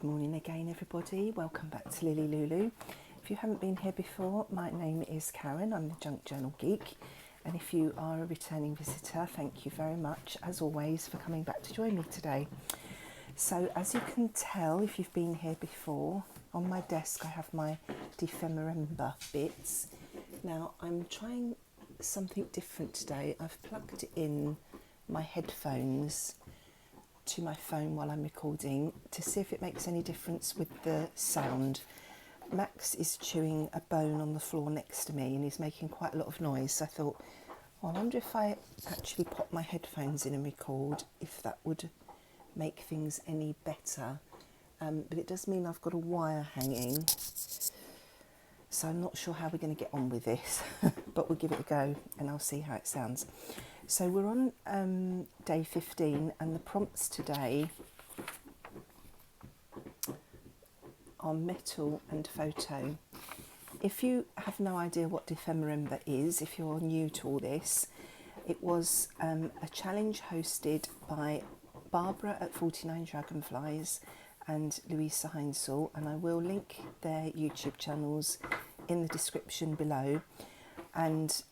Good morning again, everybody. Welcome back to LilyLuLou. If you haven't been here before, my name is Karen. I'm the Junk Journal Geek. And if you are a returning visitor, thank you very much, as always, for coming back to join me today. So, as you can tell, if you've been here before, on my desk I have my Dephemerember bits. Now, I'm trying something different today. I've plugged in my headphones to my phone while I'm recording to see if it makes any difference with the sound. Max is chewing a bone on the floor next to me and he's making quite a lot of noise, so I thought, well, I wonder if I actually pop my headphones in and record, if that would make things any better. But it does mean I've got a wire hanging, so I'm not sure how we're going to get on with this, but we'll give it a go and I'll see how it sounds. So we're on day 15 and the prompts today are metal and photo. If you have no idea what Dephemerember is, if you're new to all this, it was a challenge hosted by Barbara at 49 Dragonflies and Louisa Heinzel, and I will link their YouTube channels in the description below. And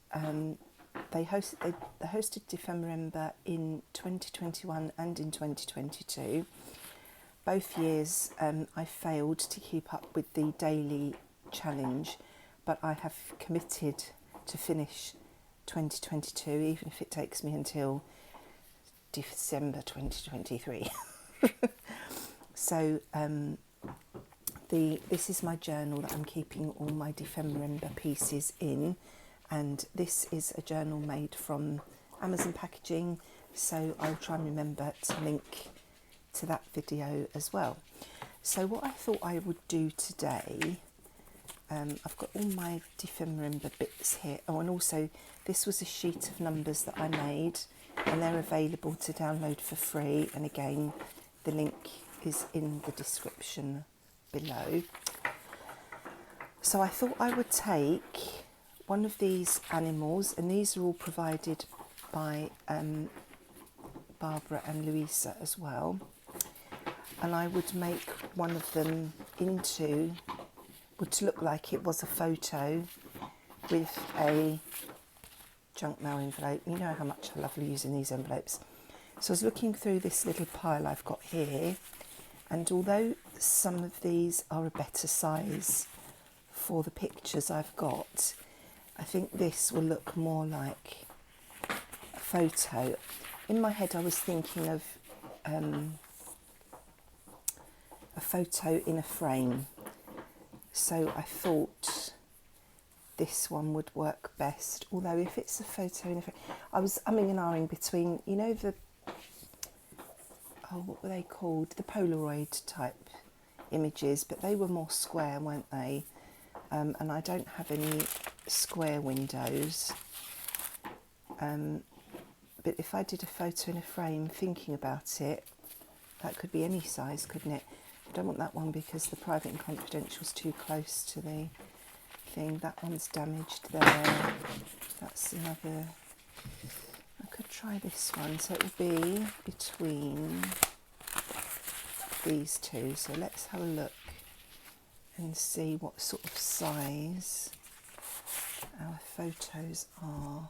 they hosted Dephemerember in 2021 and in 2022. Both years I failed to keep up with the daily challenge, but I have committed to finish 2022, even if it takes me until December 2023. So this is my journal that I'm keeping all my Dephemerember pieces in. And this is a journal made from Amazon packaging, so I'll try and remember to link to that video as well. So what I thought I would do today, I've got all my Dephemerember bits here. Oh, and also this was a sheet of numbers that I made, and they're available to download for free. And again, the link is in the description below. So I thought I would take one of these animals, and these are all provided by Barbara and Louisa as well, and I would make one of them into, would look like it was a photo with a junk mail envelope. You know how much I love using these envelopes. So I was looking through this little pile I've got here, and although some of these are a better size for the pictures I've got, I think this will look more like a photo. In my head I was thinking of a photo in a frame, so I thought this one would work best. Although if it's a photo in a frame, I was umming and ahhing between, you know, the, oh, what were they called? The Polaroid type images, but they were more square, weren't they? And I don't have any square windows, but if I did a photo in a frame, thinking about it, that could be any size, couldn't it? I don't want that one because the private and confidential is too close to the thing. That one's damaged there. That's another. I could try this one, so it will be between these two. So let's have a look and see what sort of size our photos are.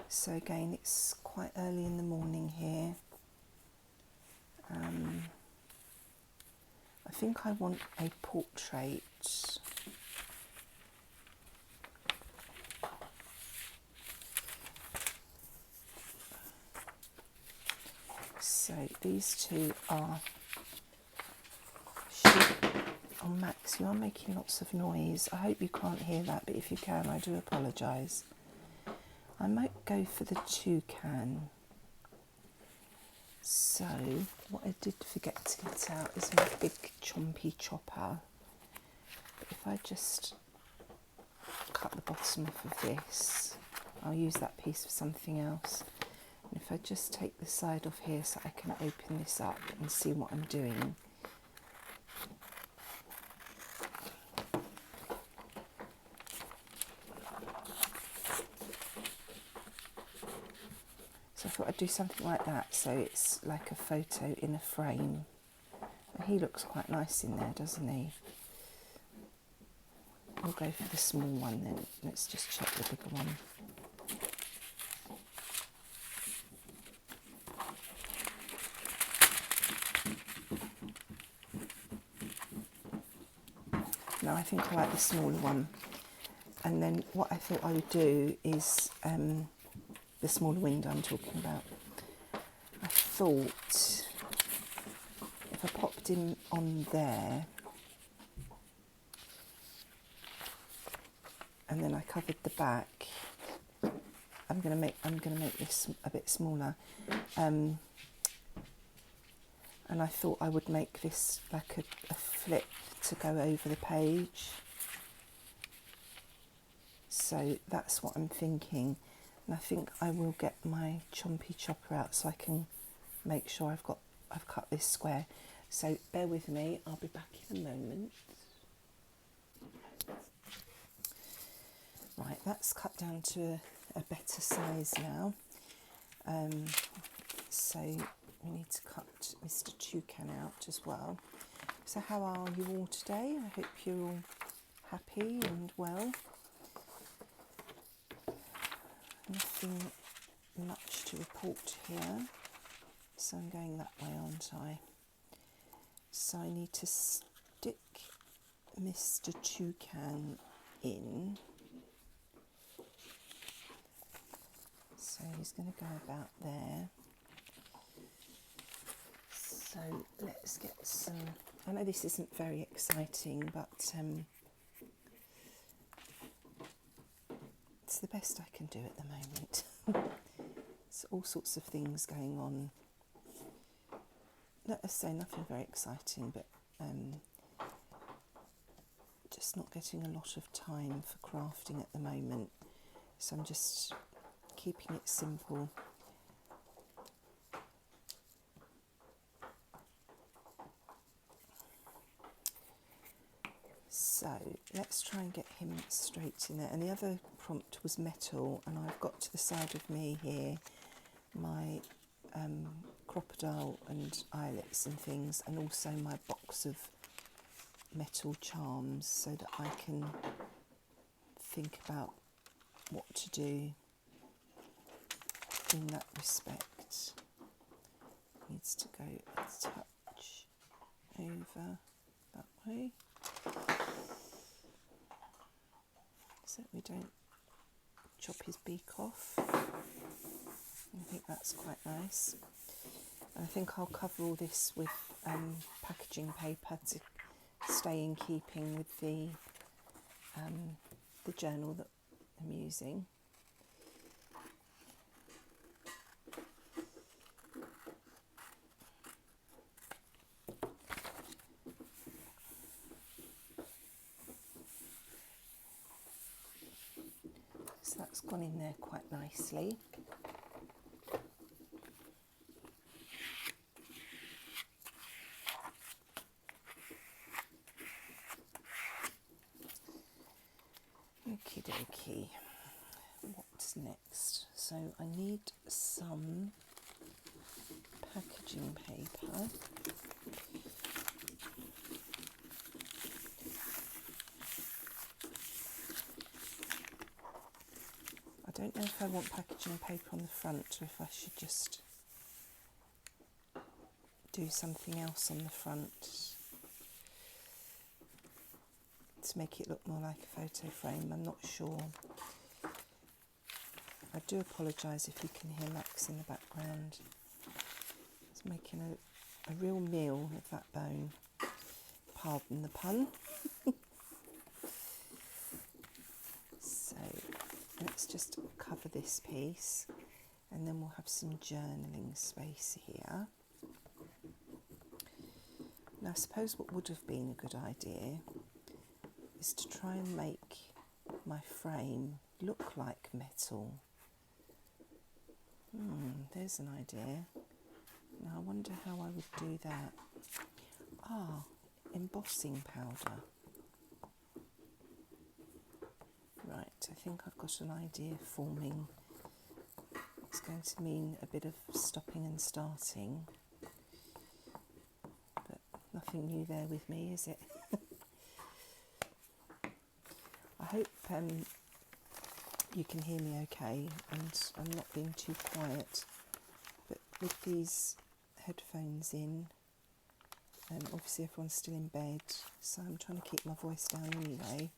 So again, it's quite early in the morning here. I think I want a portrait. So these two are Oh, Max, you are making lots of noise. I hope you can't hear that, but if you can, I do apologise. I might go for the toucan. So, what I did forget to get out is my big chompy chopper. But if I just cut the bottom off of this, I'll use that piece for something else. And if I just take the side off here so I can open this up and see what I'm doing. So I thought I'd do something like that, so it's like a photo in a frame. He looks quite nice in there, doesn't he? We'll go for the small one then. Let's just check the bigger one. No, I think I like the smaller one. And then what I thought I would do is the smaller window I'm talking about. I thought if I popped him on there and then I covered the back, I'm gonna make this a bit smaller. And I thought I would make this like a flip to go over the page. So that's what I'm thinking. And I think I will get my chompy chopper out so I can make sure I've cut this square. So bear with me, I'll be back in a moment. Right, that's cut down to a better size now. So we need to cut Mr. Toucan out as well. So how are you all today? I hope you're all happy and well. Nothing much to report here. So I'm going that way, aren't I? So I need to stick Mr. Toucan in. So he's going to go about there. So let's get some, I know this isn't very exciting, but it's the best I can do at the moment. There's all sorts of things going on. Let's say nothing very exciting, but just not getting a lot of time for crafting at the moment. So I'm just keeping it simple. So let's try and get him straight in there. And the other prompt was metal, and I've got to the side of me here my crocodile and eyelets and things, and also my box of metal charms, so that I can think about what to do in that respect. Needs to go a touch over that way, so that we don't chop his beak off. I think that's quite nice. And I think I'll cover all this with packaging paper to stay in keeping with the journal that I'm using. So that's gone in there quite nicely. Okie dokie, what's next? So I need some packaging paper. I don't know if I want packaging paper on the front or if I should just do something else on the front to make it look more like a photo frame. I'm not sure. I do apologise if you can hear Max in the background. He's making a real meal of that bone. Pardon the pun. So let's just cover this piece, and then we'll have some journaling space here. Now I suppose what would have been a good idea is to try and make my frame look like metal. There's an idea. Now I wonder how I would do that. Embossing powder. Right, I think I've got an idea forming. It's going to mean a bit of stopping and starting, but nothing new there with me, is it? I hope you can hear me okay and I'm not being too quiet. But with these headphones in, obviously everyone's still in bed, so I'm trying to keep my voice down anyway.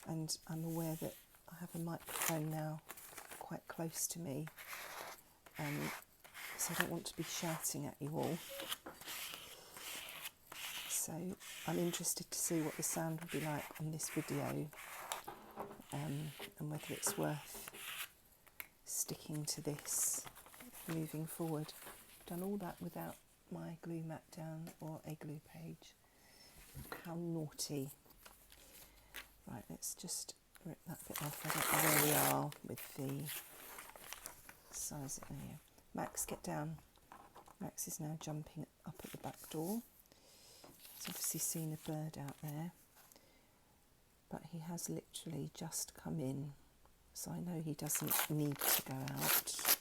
And I'm aware that I have a microphone now quite close to me, so I don't want to be shouting at you all. So I'm interested to see what the sound will be like on this video, and whether it's worth sticking to this moving forward. I've done all that without my glue mat down or a glue page. How naughty. Right, let's just rip that bit off. I don't know where we are with the size of it here. Max, get down. Max is now jumping up at the back door. He's obviously seen a bird out there, but he has literally just come in, so I know he doesn't need to go out.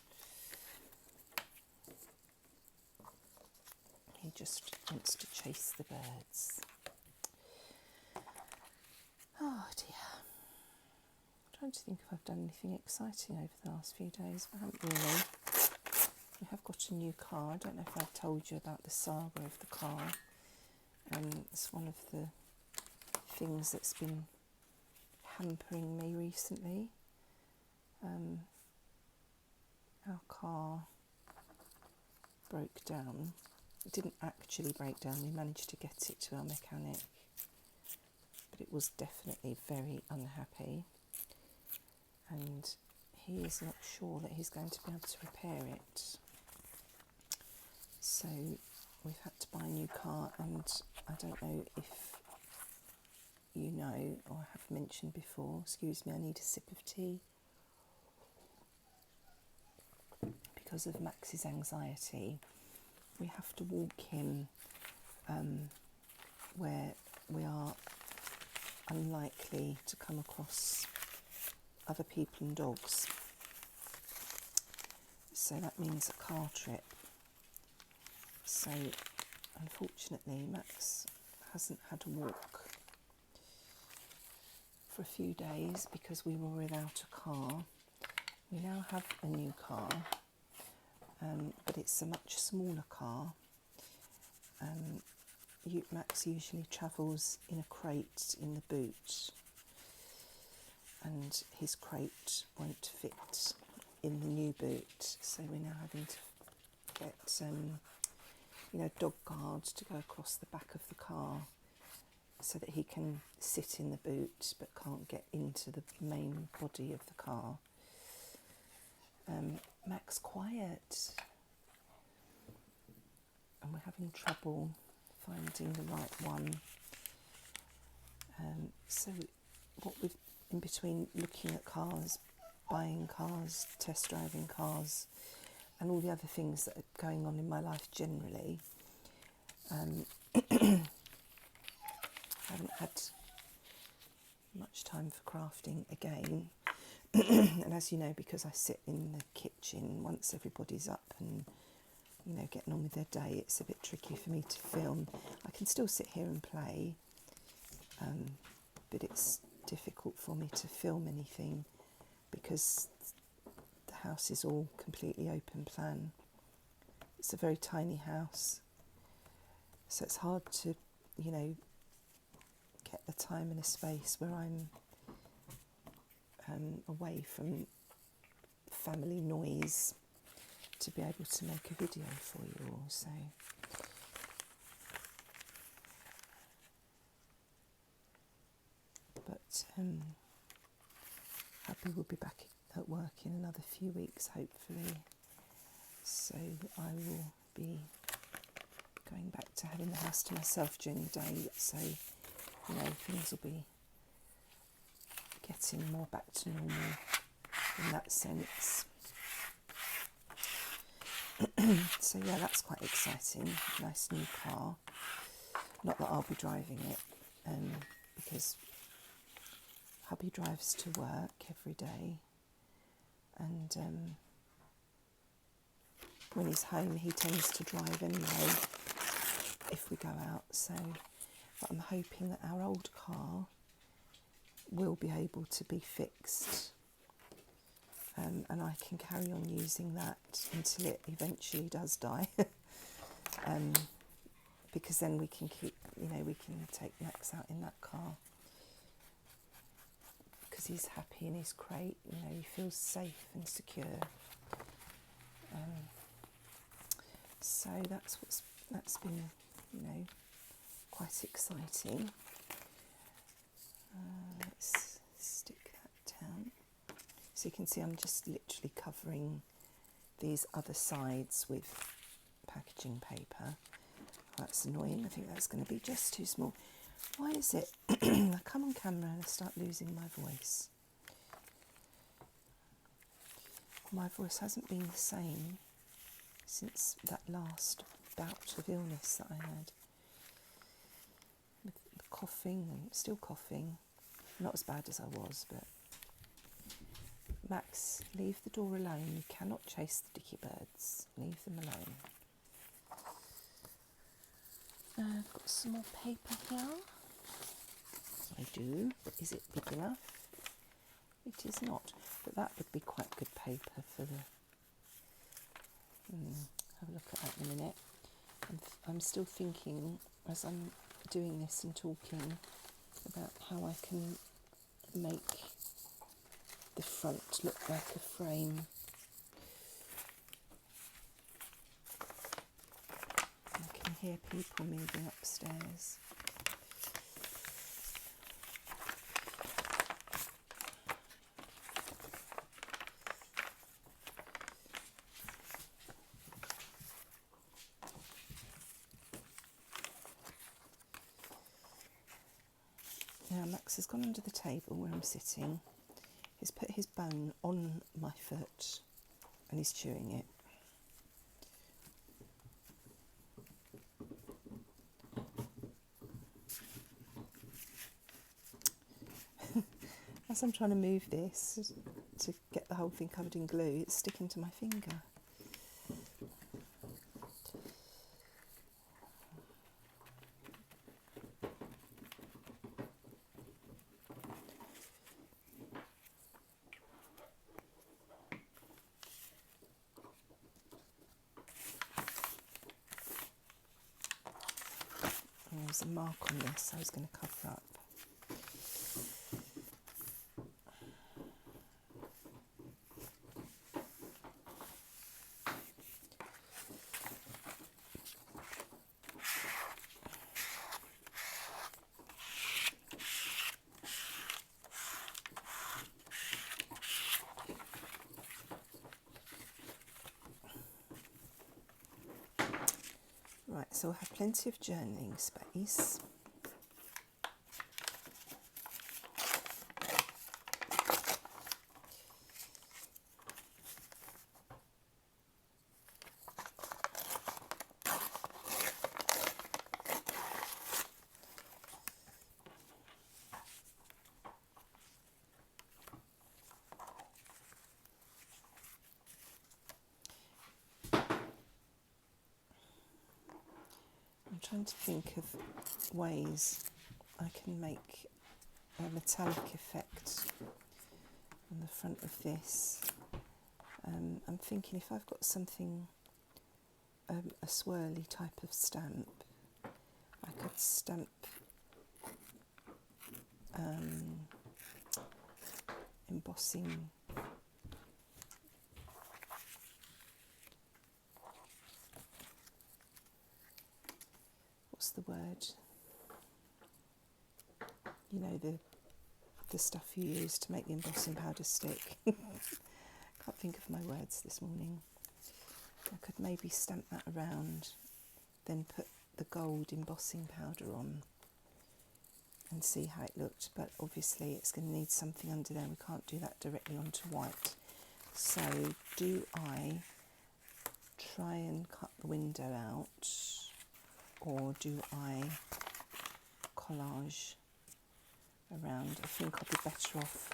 He just wants to chase the birds. Oh dear. I'm trying to think if I've done anything exciting over the last few days. I haven't really. We have got a new car. I don't know if I've told you about the saga of the car. It's one of the things that's been hampering me recently. Our car broke down. It didn't actually break down. We managed to get it to our mechanic, but it was definitely very unhappy, and he is not sure that he's going to be able to repair it. So we've had to buy a new car, and I don't know if you know or have mentioned before, excuse me, I need a sip of tea. Because of Max's anxiety, we have to walk him where we are unlikely to come across other people and dogs. So that means a car trip. So unfortunately Max hasn't had a walk for a few days because we were without a car. We now have a new car, but it's a much smaller car. Max usually travels in a crate in the boot, and his crate won't fit in the new boot, so we're now having to get dog guards to go across the back of the car so that he can sit in the boot but can't get into the main body of the car. Max, quiet. And we're having trouble finding the right one. So what we've, in between looking at cars, buying cars, test driving cars, and all the other things that are going on in my life generally, I haven't had much time for crafting again. And as you know, because I sit in the kitchen once everybody's up and getting on with their day, it's a bit tricky for me to film. I can still sit here and play, but it's difficult for me to film anything because the house is all completely open plan. It's a very tiny house, so it's hard to get the time and a space where I'm away from family noise to be able to make a video for you all. So but Happy will be back at work in another few weeks, hopefully, so I will be going back to having the house to myself during the day, so things will be getting more back to normal in that sense. So yeah, that's quite exciting. Nice new car. Not that I'll be driving it, because hubby drives to work every day, and when he's home he tends to drive anyway. If if we go out. So but I'm hoping that our old car will be able to be fixed, and I can carry on using that until it eventually does die. Because then we can keep, we can take Max out in that car because he's happy in his crate, he feels safe and secure. So that's been, quite exciting. Let's stick that down. So you can see I'm just literally covering these other sides with packaging paper. That's annoying. I think that's going to be just too small. Why is it I come on camera and I start losing my voice? My voice hasn't been the same since that last bout of illness that I had. With the coughing, and still coughing. Not as bad as I was, but... Max, leave the door alone. You cannot chase the dicky birds. Leave them alone. I've got some more paper here. I do, but is it big enough? It is not, but that would be quite good paper for the... have a look at that in a minute. I'm still thinking, as I'm doing this and talking, about how I can make the front look like a frame. I can hear people moving upstairs. Now Max has gone under the table where I'm sitting. He's put his bone on my foot and he's chewing it. As I'm trying to move this to get the whole thing covered in glue, it's sticking to my finger. There's a mark on this I was going to cover up. Right, so we'll have plenty of journaling space. I'm trying to think of ways I can make a metallic effect on the front of this. I'm thinking if I've got something, a swirly type of stamp, I could stamp embossing what's the word? You know, the stuff you use to make the embossing powder stick. Can't think of my words this morning. I could maybe stamp that around, then put the gold embossing powder on and see how it looked, but obviously it's going to need something under there. We can't do that directly onto white. So do I try and cut the window out, or do I collage around? I think I'll be better off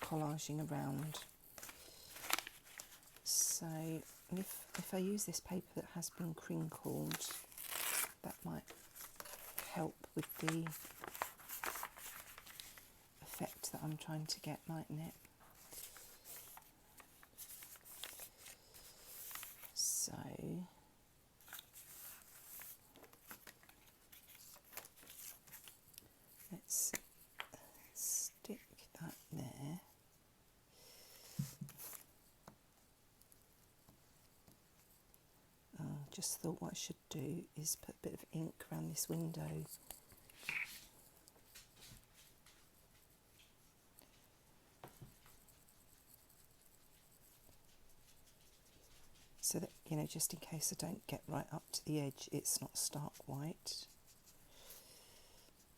collaging around. So if I use this paper that has been crinkled, that the effect that I'm trying to get, mightn't it? So let's stick that there. Just thought what I should do is put a bit of ink around this window. So that, you know, just in case I don't get right up to the edge, it's not stark white.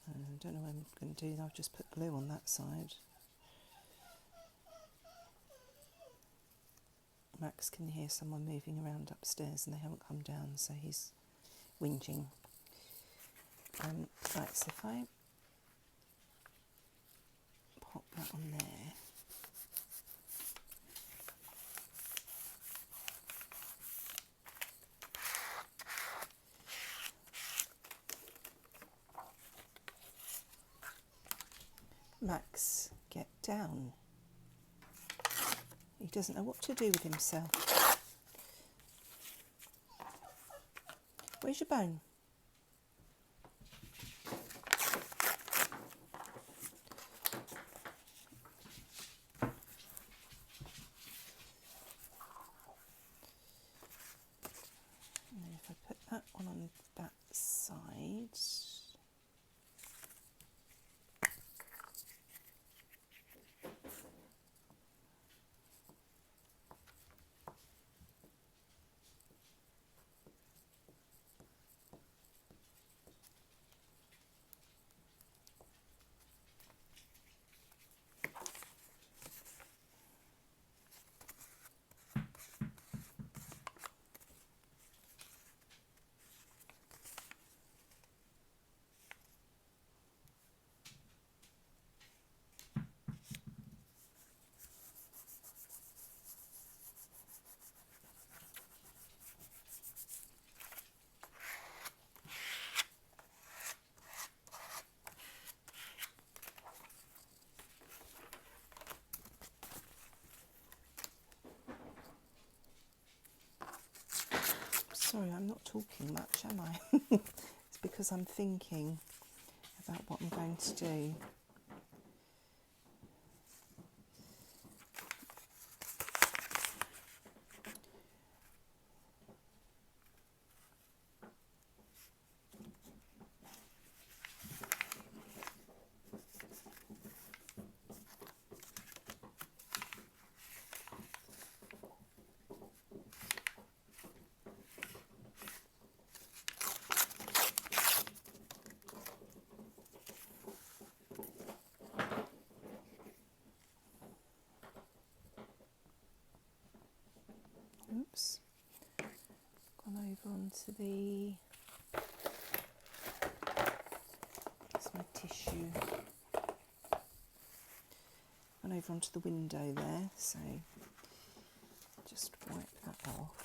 I don't know what I'm going to do. I'll just put glue on that side. Max can hear someone moving around upstairs and they haven't come down, so he's whinging. Right, so if I pop that on there, Max, get down. He doesn't know what to do with himself. Where's your bone? And then if I put that one on that side, sorry, I'm not talking much, am I? It's because I'm thinking about what I'm going to do. Oops, gone over onto the, that's my tissue, gone over onto the window there, so just wipe that off,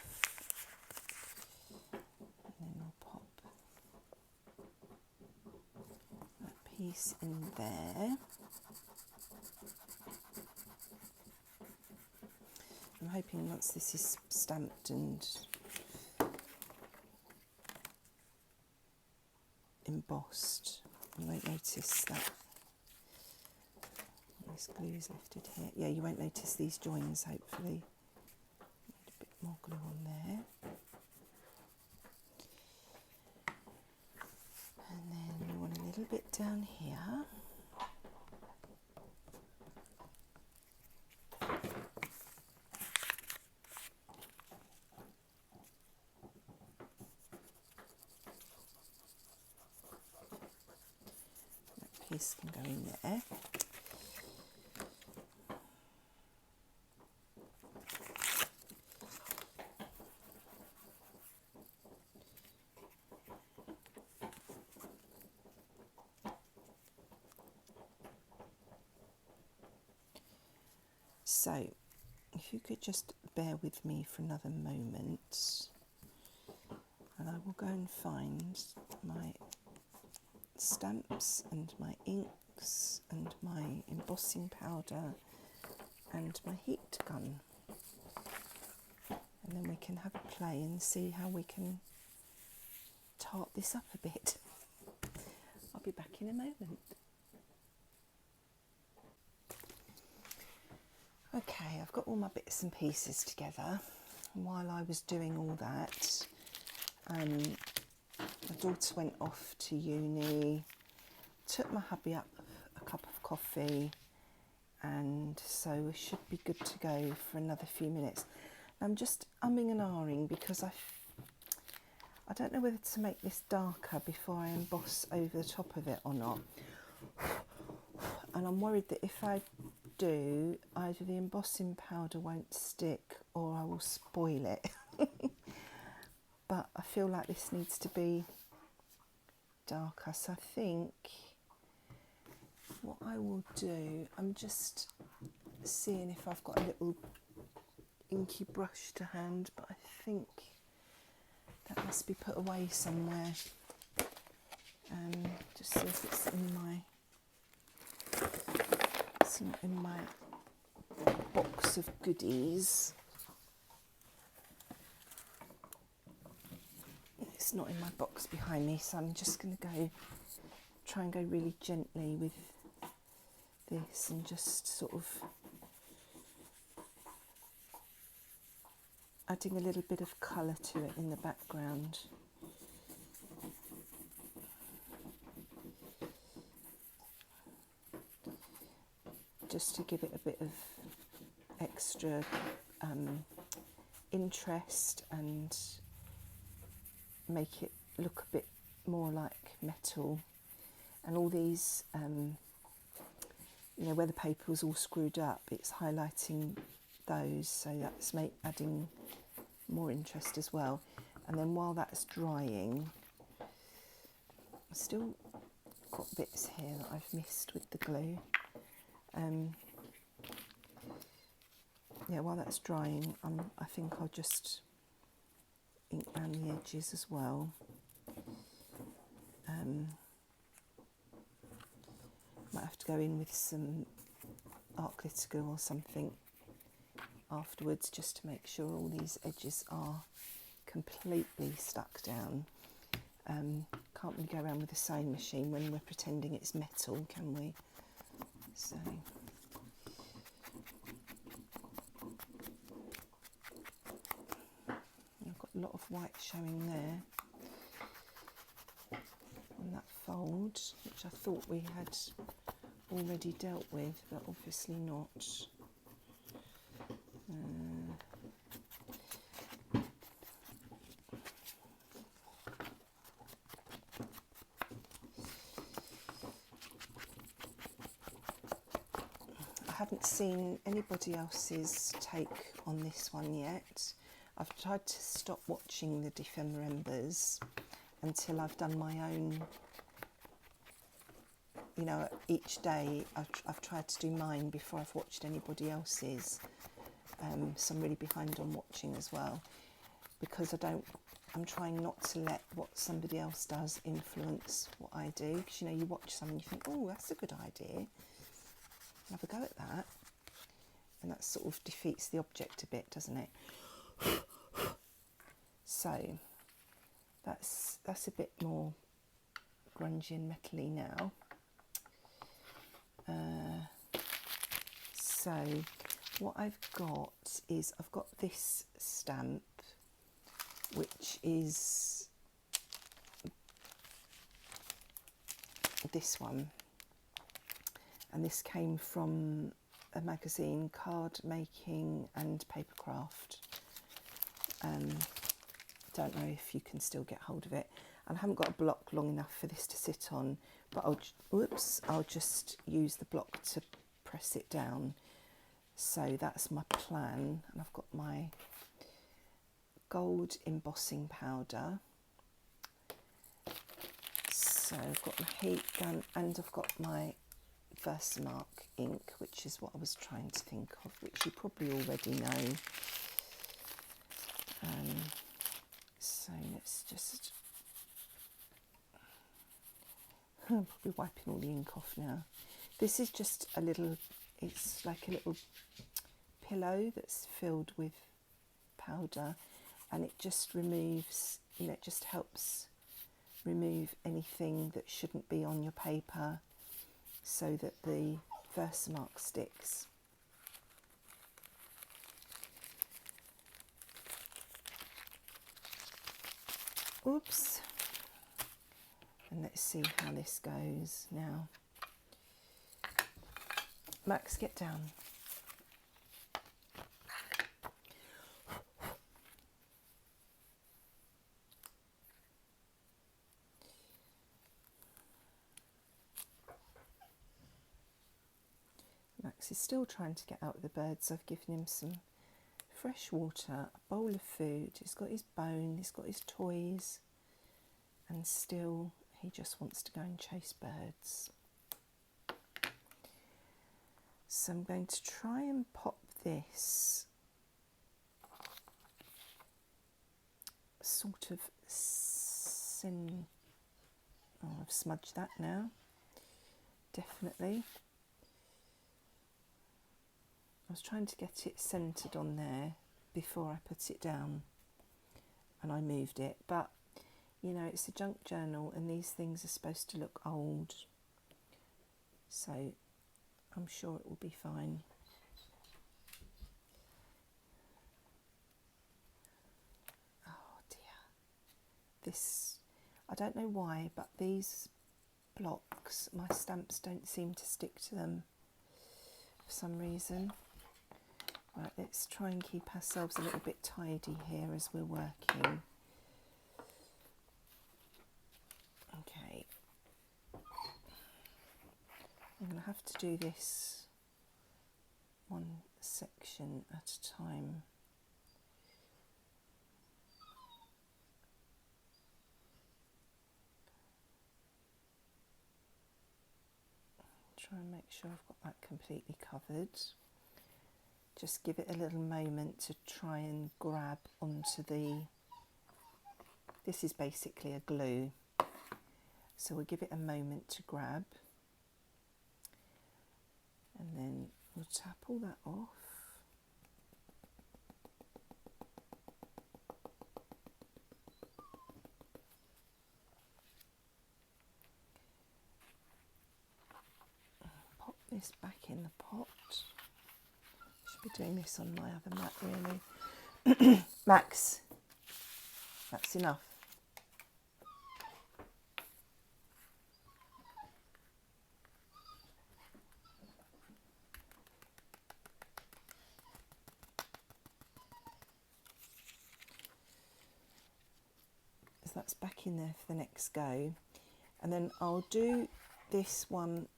and then I'll pop that piece in there. I'm hoping once this is stamped and embossed, you won't notice that this glue is lifted here. Yeah, you won't notice these joins, hopefully. Need a bit more glue on there. And then we want a little bit down here. Piece can go in there. So, if you could just bear with me for another moment, and I will go and find my stamps and my inks and my embossing powder and my heat gun. And then we can have a play and see how we can tart this up a bit. I'll be back in a moment. Okay, I've got all my bits and pieces together. And while I was doing all that, my daughter went off to uni, took my hubby up a cup of coffee, and so we should be good to go for another few minutes. I'm just umming and ahhing because I don't know whether to make this darker before I emboss over the top of it or not. And I'm worried that if I do, either the embossing powder won't stick or I will spoil it. But I feel like this needs to be darker, so I think what I will do, I'm just seeing if I've got a little inky brush to hand, but I think that must be put away somewhere. Just see if it's in my, it's not in my box of goodies. It's not in my box behind me, so I'm just going to try and go really gently with this and just sort of adding a little bit of colour to it in the background. Just to give it a bit of extra interest and make it look a bit more like metal. And all these, you know, where the paper was all screwed up, it's highlighting those, so that's adding more interest as well. And then while that's drying, I've still got bits here that I've missed with the glue. Yeah, while that's drying, I think I'll just ink around the edges as well. Might have to go in with some art glitter glue or something afterwards, just to make sure all these edges are completely stuck down. Can't really go around with a sewing machine when we're pretending it's metal, can we? So I've got a lot of white showing there on that fold, which I thought we had already dealt with, but obviously not. I haven't seen anybody else's take on this one yet. I've tried to stop watching the Dephemerembers until I've done my own. You know, each day I've tried to do mine before I've watched anybody else's. So I'm really behind on watching as well, because I'm trying not to let what somebody else does influence what I do. Because, you know, you watch something and you think, oh, that's a good idea, have a go at that, and that sort of defeats the object a bit, doesn't it? So that's a bit more grungy and metally now. So what I've got is I've got this stamp, which is this one, and this came from a magazine, Card Making and Papercraft. Don't know if you can still get hold of it, and I haven't got a block long enough for this to sit on, but I'll just use the block to press it down. So that's my plan, and I've got my gold embossing powder. So I've got my heat gun, and I've got my Versamark ink, which is what I was trying to think of, which you probably already know. So let's just I'm probably wiping all the ink off now. This is just a little, it's like a little pillow that's filled with powder, and it just removes, you know, it just helps remove anything that shouldn't be on your paper so that the Versamark sticks. Oops. And let's see how this goes now. Max, get down. Max is still trying to get out with the birds. I've given him some fresh water, a bowl of food. He's got his bone, he's got his toys, and still he just wants to go and chase birds. So I'm going to try and pop this sort of oh, I've smudged that now, definitely. I was trying to get it centred on there before I put it down, and I moved it, but you know, it's a junk journal and these things are supposed to look old, so I'm sure it will be fine. Oh dear, this, I don't know why, but these blocks, my stamps don't seem to stick to them for some reason. Right, let's try and keep ourselves a little bit tidy here as we're working. Okay, I'm going to have to do this one section at a time. Try and make sure I've got that completely covered. Just give it a little moment to try and grab onto the, this is basically a glue, so we'll give it a moment to grab, and then we'll tap all that off. Pop this back in the pot. Be doing this on my other mat really. Max, that's enough. So that's back in there for the next go, and then I'll do this one,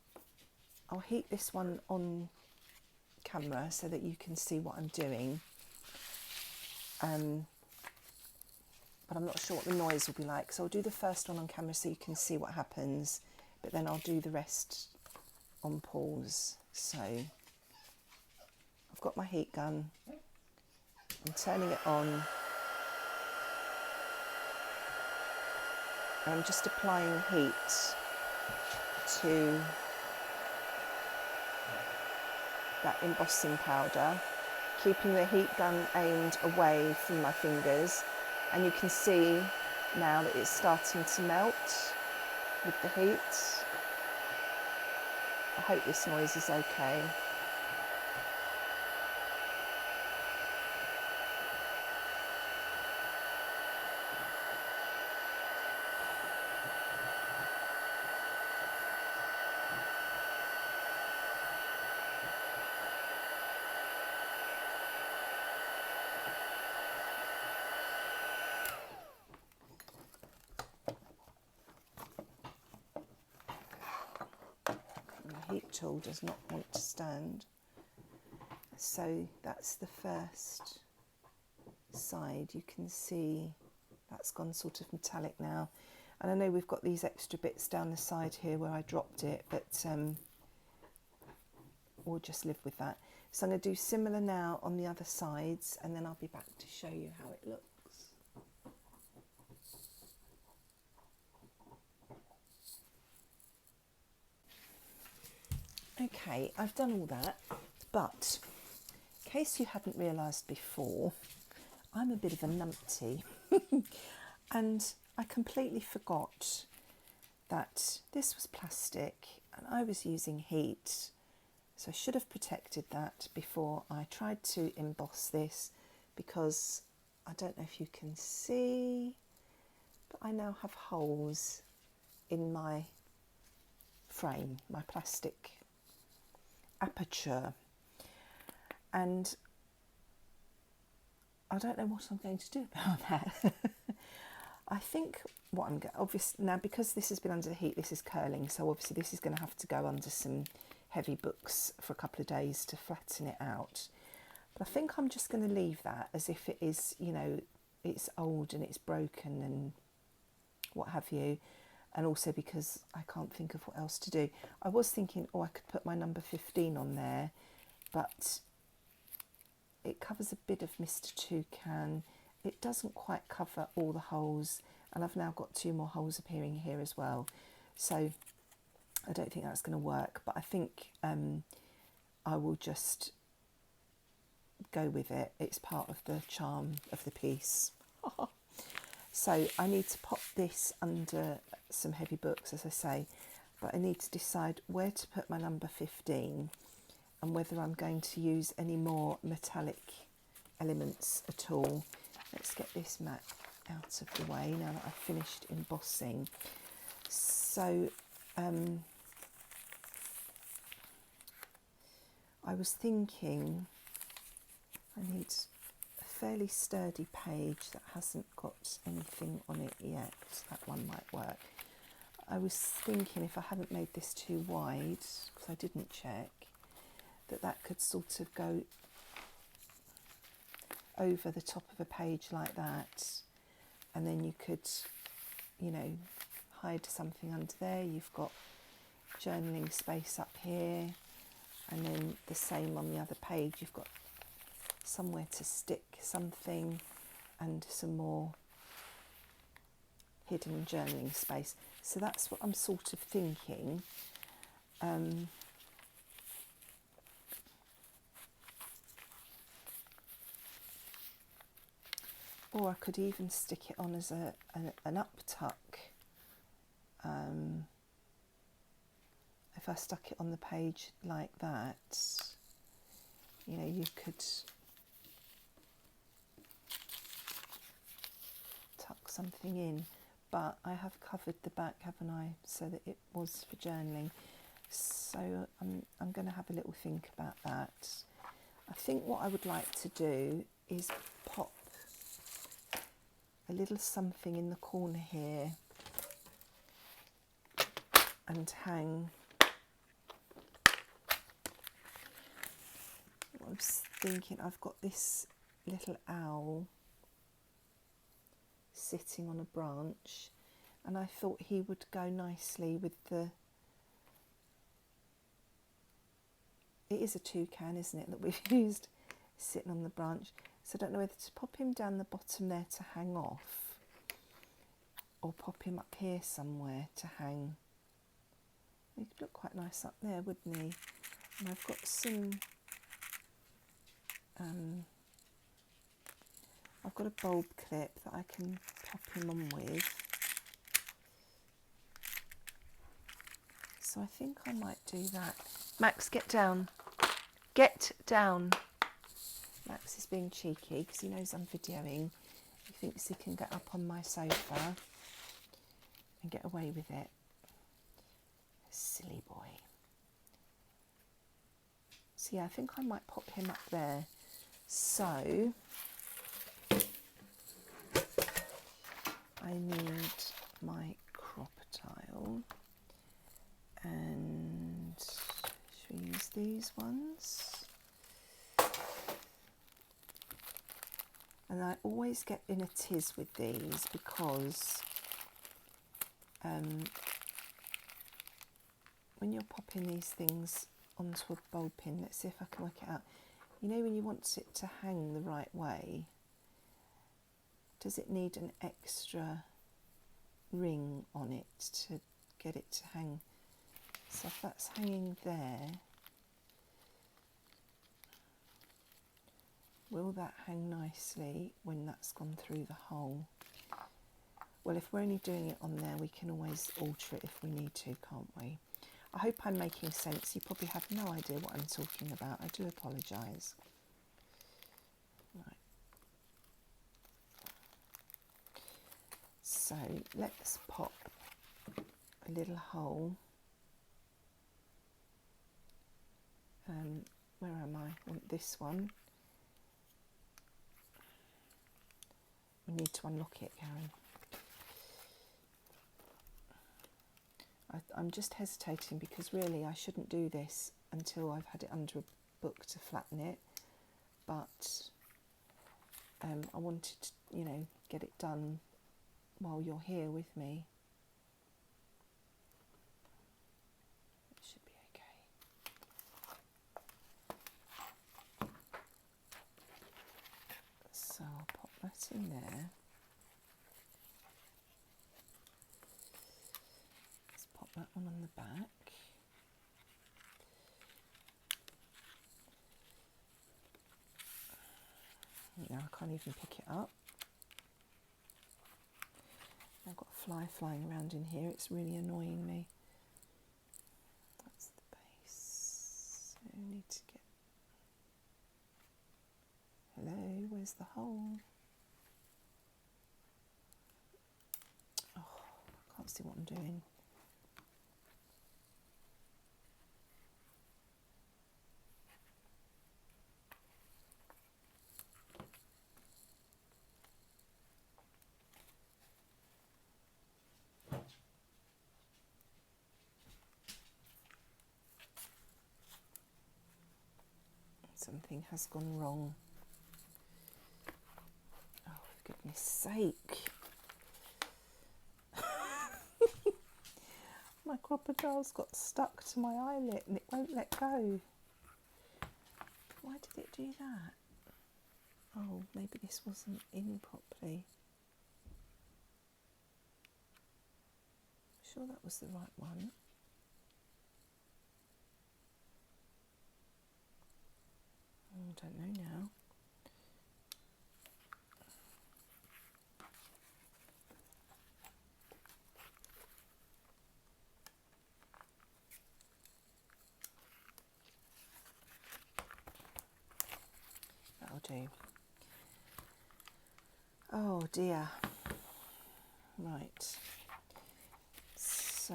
I'll heat this one on camera so that you can see what I'm doing, but I'm not sure what the noise will be like, so I'll do the first one on camera so you can see what happens, but then I'll do the rest on pause. So I've got my heat gun, I'm turning it on, and I'm just applying heat to that embossing powder, keeping the heat gun aimed away from my fingers, and you can see now that it's starting to melt with the heat. I hope this noise is okay. Heat tool does not want to stand, so that's the first side. You can see that's gone sort of metallic now, and I know we've got these extra bits down the side here where I dropped it, but we'll just live with that. So I'm going to do similar now on the other sides, and then I'll be back to show you how it looks. Okay, I've done all that, but in case you hadn't realised before, I'm a bit of a numpty and I completely forgot that this was plastic and I was using heat, so I should have protected that before I tried to emboss this, because I don't know if you can see, but I now have holes in my frame, my plastic aperture, and I don't know what I'm going to do about that. I think what I'm going to, obviously now, because this has been under the heat, this is curling, so obviously this is going to have to go under some heavy books for a couple of days to flatten it out. But I think I'm just going to leave that as if it is, you know, it's old and it's broken and what have you. And also because I can't think of what else to do. I was thinking, oh, I could put my number 15 on there, but it covers a bit of Mr. Toucan. It doesn't quite cover all the holes, and I've now got 2 more holes appearing here as well. So I don't think that's going to work, but I think I will just go with it. It's part of the charm of the piece. So I need to pop this under some heavy books, as I say, but I need to decide where to put my number 15 and whether I'm going to use any more metallic elements at all. Let's get this mat out of the way now that I've finished embossing. So I was thinking I need a fairly sturdy page that hasn't got anything on it yet. That one might work. I was thinking if I hadn't made this too wide, because I didn't check, that could sort of go over the top of a page like that, and then you could, you know, hide something under there. You've got journaling space up here, and then the same on the other page. You've got somewhere to stick something and some more hidden journaling space. So that's what I'm sort of thinking. Or I could even stick it on as an up tuck. If I stuck it on the page like that, you know, you could tuck something in. But I have covered the back, haven't I, so that it was for journaling. So I'm going to have a little think about that. I think what I would like to do is pop a little something in the corner here and hang. I was thinking, I've got this little owl sitting on a branch, and I thought he would go nicely with the, it is a toucan, isn't it, that we've used sitting on the branch. So I don't know whether to pop him down the bottom there to hang off, or pop him up here somewhere to hang. He'd look quite nice up there, wouldn't he? And I've got some, I've got a bulb clip that I can pop him on with. So I think I might do that. Max, get down. Get down. Max is being cheeky because he knows I'm videoing. He thinks he can get up on my sofa and get away with it. Silly boy. So yeah, I think I might pop him up there. So I need my crop tile, and should we use these ones? And I always get in a tiz with these because when you're popping these things onto a bulb pin, let's see if I can work it out. You know, when you want it to hang the right way, does it need an extra ring on it to get it to hang? So if that's hanging there, will that hang nicely when that's gone through the hole? Well, if we're only doing it on there, we can always alter it if we need to, can't we? I hope I'm making sense. You probably have no idea what I'm talking about. I do apologise. Right. So let's pop a little hole. Where am I? I want this one. We need to unlock it, Karen. I'm just hesitating because really I shouldn't do this until I've had it under a book to flatten it, but I wanted to, you know, get it done while you're here with me. It should be okay. So I'll pop that in there. Let's pop that one on the back. Now I can't even pick it up. I've got a fly flying around in here, it's really annoying me. That's the base. So I need to get... Hello, where's the hole? Oh, I can't see what I'm doing. Something has gone wrong. Oh, for goodness sake. My crocodile's got stuck to my eyelet and it won't let go. Why did it do that? Oh, maybe this wasn't in properly. I'm sure that was the right one. I don't know now. That'll do. Oh dear. Right. So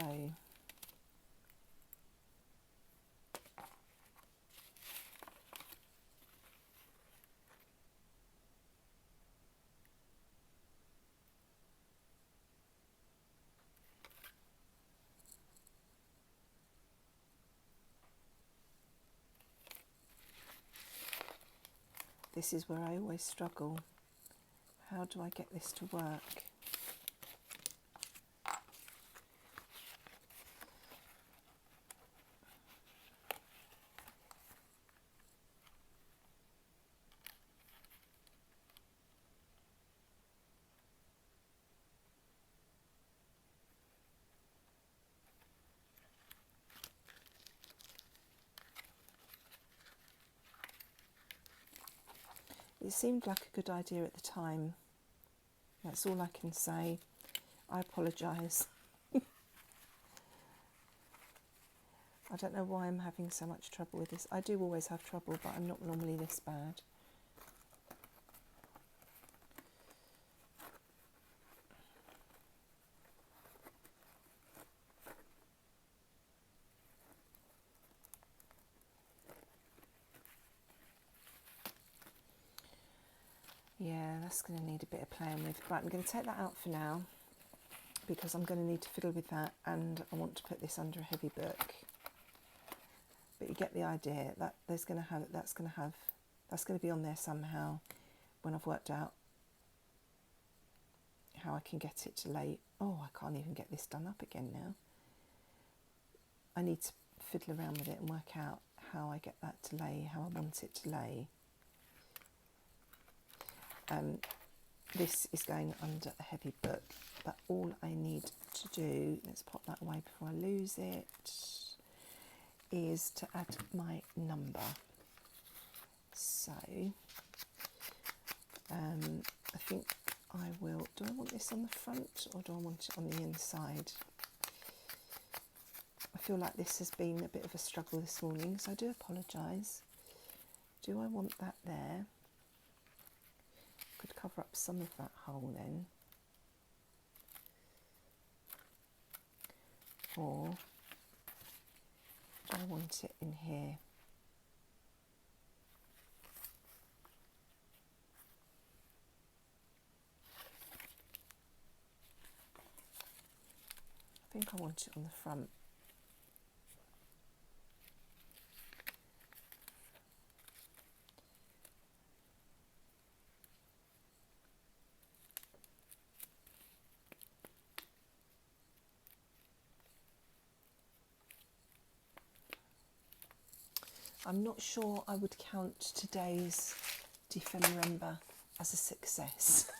this is where I always struggle. How do I get this to work? It seemed like a good idea at the time. That's all I can say. I apologise. I don't know why I'm having so much trouble with this. I do always have trouble, but I'm not normally this bad. Yeah, that's going to need a bit of playing with. Right, I'm going to take that out for now because I'm going to need to fiddle with that, and I want to put this under a heavy book. But you get the idea that that's going to be on there somehow when I've worked out how I can get it to lay. Oh, I can't even get this done up again now. I need to fiddle around with it and work out how I get that to lay, how I want it to lay. This is going under a heavy book, but all I need to do, let's pop that away before I lose it, is to add my number. So I think I will, do I want this on the front or do I want it on the inside? I feel like this has been a bit of a struggle this morning, so I do apologise. Do I want that there? Could cover up some of that hole then. Or do I want it in here? I think I want it on the front. I'm not sure I would count today's Dephemerember as a success,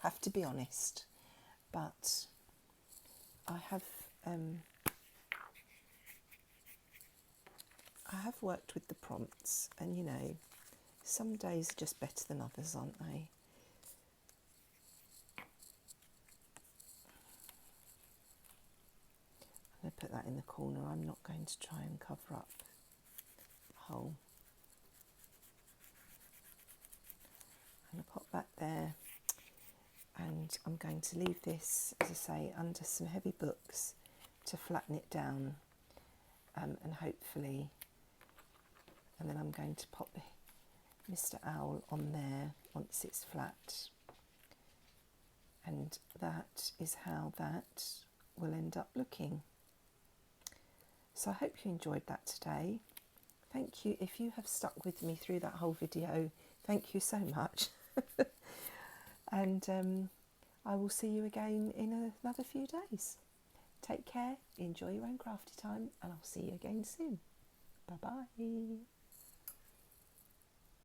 have to be honest, but I have worked with the prompts, and you know, some days are just better than others, aren't they? I'm going to put that in the corner. I'm not going to try and cover up the hole. I'm going to pop that there, and I'm going to leave this, as I say, under some heavy books to flatten it down, and hopefully, and then I'm going to pop Mr. Owl on there once it's flat, and that is how that will end up looking. So I hope you enjoyed that today. Thank you. If you have stuck with me through that whole video, thank you so much. And I will see you again in another few days. Take care, enjoy your own crafty time, and I'll see you again soon. Bye bye.